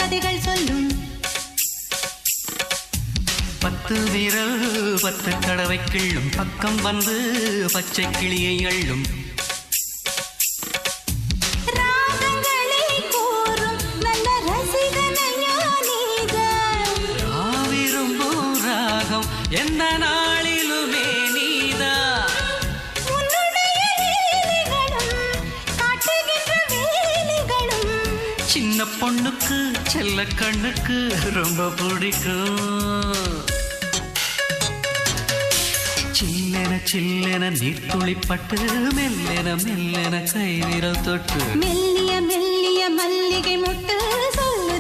கதைகள் சொல்லும். 10 விரல் 10 தடவை கிள்ளும் பக்கம் வந்து பச்சை கிளியை அள்ளும். ராகங்களை கூறும் நல்ல ரசிகனையா நீதான். விரும்பும் ராகம் எந்த நாளிலுமே நீதா. உன்னுடைய லீலைகளும் காட்டுகின்ற வேலைகளும் சின்ன பொண்ணுக்கு செல்ல கண்ணுக்கு ரொம்ப பிடிக்கும். சில்லென சில்லென நீர்த்துளிப்பட்டு மெல்லென மெல்லென கை விரல் தொட்டு மெல்லிய